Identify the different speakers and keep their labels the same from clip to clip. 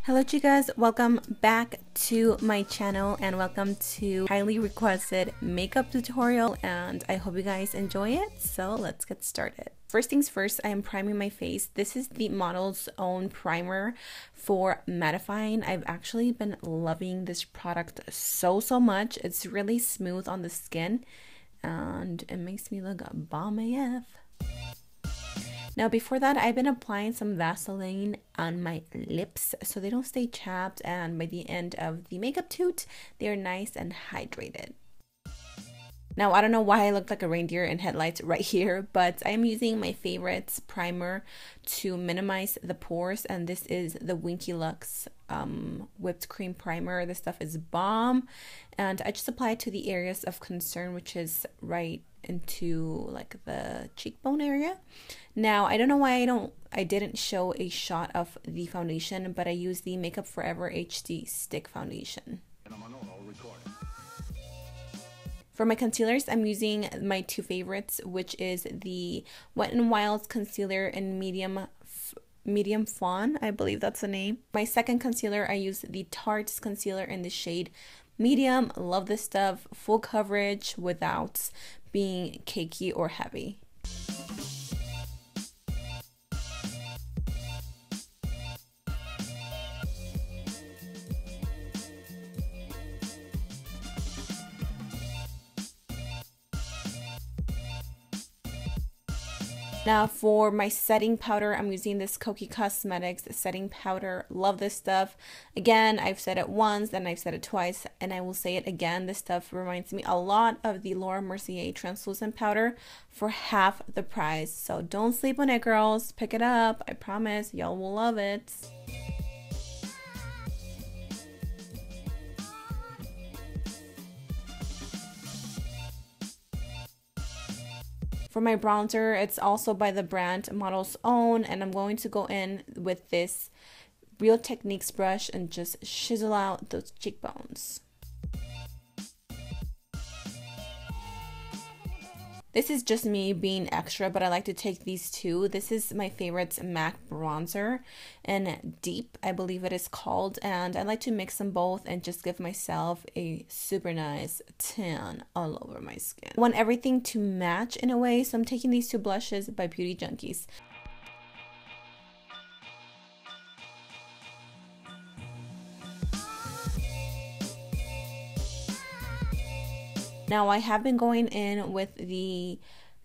Speaker 1: Hello chicas, welcome back to my channel and welcome to highly requested makeup tutorial, and I hope you guys enjoy it. So let's get started. First things first, I am priming my face. This is the Model's Own primer for mattifying. I've actually been loving this product so much. It's really smooth on the skin and it makes me look bomb AF. Now before that, I've been applying some Vaseline on my lips so they don't stay chapped, and by the end of the makeup toot, they're nice and hydrated. Now I don't know why I look like a reindeer in headlights right here, but I am using my favorite primer to minimize the pores, and this is the Winky Luxe whipped cream primer. This stuff is bomb, and I just apply it to the areas of concern, which is right into like the cheekbone area. Now I don't know why I didn't show a shot of the foundation, but I use the Makeup Forever HD stick foundation. For my concealers, I'm using my two favorites, which is the Wet n Wild's concealer in medium fawn, I believe that's the name. My second concealer, I use the Tarte's concealer in the shade medium. Love this stuff, full coverage without being cakey or heavy. Now for my setting powder, I'm using this Kokie Cosmetics setting powder. Love this stuff. Again, I've said it once and I've said it twice and I will say it again. This stuff reminds me a lot of the Laura Mercier translucent powder for half the price. So don't sleep on it, girls. Pick it up. I promise y'all will love it. For my bronzer, it's also by the brand Model's Own, and I'm going to go in with this Real Techniques brush and just chisel out those cheekbones. This is just me being extra, but I like to take these two. This is my favorite MAC bronzer in Deep, I believe it is called, and I like to mix them both and just give myself a super nice tan all over my skin. I want everything to match in a way, so I'm taking these two blushes by Beauty Junkies. Now I have been going in with the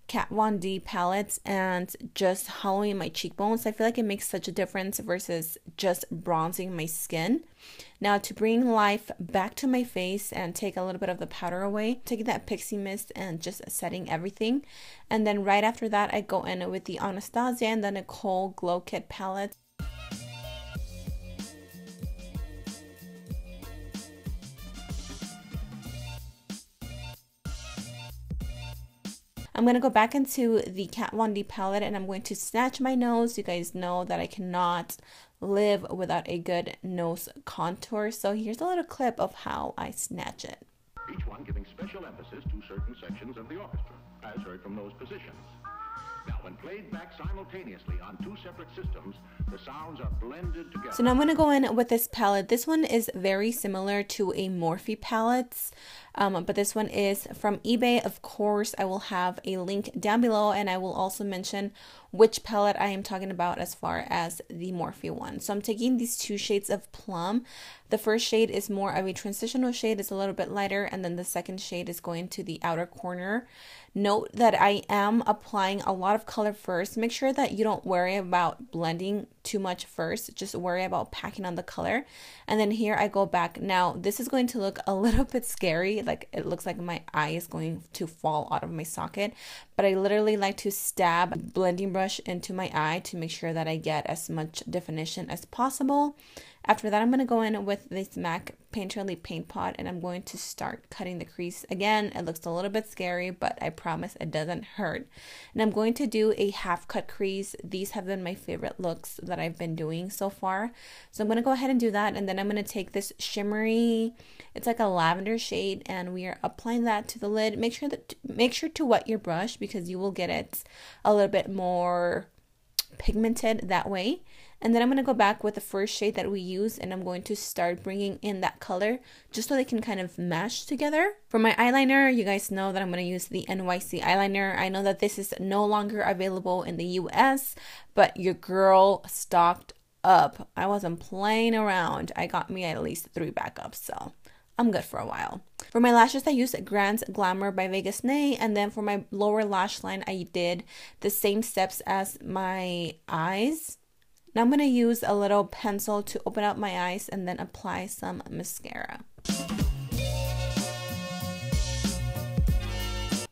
Speaker 1: Kat Von D palettes and just hollowing my cheekbones. I feel like it makes such a difference versus just bronzing my skin. Now to bring life back to my face and take a little bit of the powder away, taking that Pixi mist and just setting everything. And then right after that, I go in with the Anastasia and the Nicole Glow Kit palette. I'm going to go back into the Kat Von D palette and I'm going to snatch my nose. You guys know that I cannot live without a good nose contour. So here's a little clip of how I snatch it.
Speaker 2: Each one giving special emphasis to certain sections of the orchestra, as heard from those positions. Now, when played back simultaneously on two separate systems, the sounds are blended together.
Speaker 1: So now I'm going to go in with this palette. This one is very similar to a Morphe palette, but this one is from eBay. Of course, I will have a link down below, and I will also mention which palette I am talking about as far as the Morphe one. So I'm taking these two shades of Plum. The first shade is more of a transitional shade. It's a little bit lighter, and then the second shade is going to the outer corner. Note that I am applying a lot of color first. Make sure that you don't worry about blending too much first. Just worry about packing on the color. And then here I go back. Now this is going to look a little bit scary. Like it looks like my eye is going to fall out of my socket. But I literally like to stab a blending brush into my eye to make sure that I get as much definition as possible. After that, I'm going to go in with this MAC Painterly Paint Pot and I'm going to start cutting the crease. Again, it looks a little bit scary, but I promise it doesn't hurt. And I'm going to do a half cut crease. These have been my favorite looks that I've been doing so far. So I'm going to go ahead and do that, and then I'm going to take this shimmery, it's like a lavender shade, and we are applying that to the lid. Make sure to wet your brush because you will get it a little bit more pigmented that way. And then I'm going to go back with the first shade that we used, and I'm going to start bringing in that color just so they can kind of mash together. For my eyeliner, you guys know that I'm going to use the NYC eyeliner. I know that this is no longer available in the US, but your girl stocked up. I wasn't playing around. I got me at least 3 backups, so I'm good for a while. For my lashes, I used Grand's Glamour by Vegas Nay, and then for my lower lash line, I did the same steps as my eyes. Now I'm going to use a little pencil to open up my eyes and then apply some mascara.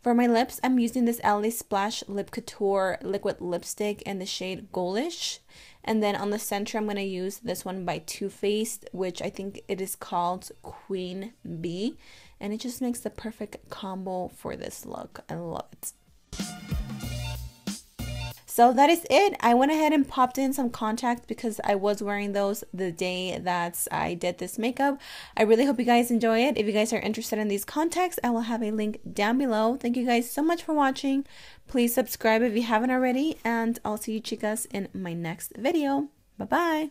Speaker 1: For my lips, I'm using this LA Splash Lip Couture liquid lipstick in the shade Ghoulish. And then on the center, I'm going to use this one by Too Faced, which I think it is called Queen Bee. And it just makes the perfect combo for this look. I love it. So that is it. I went ahead and popped in some contacts because I was wearing those the day that I did this makeup. I really hope you guys enjoy it. If you guys are interested in these contacts, I will have a link down below. Thank you guys so much for watching. Please subscribe if you haven't already, and I'll see you chicas in my next video. Bye-bye.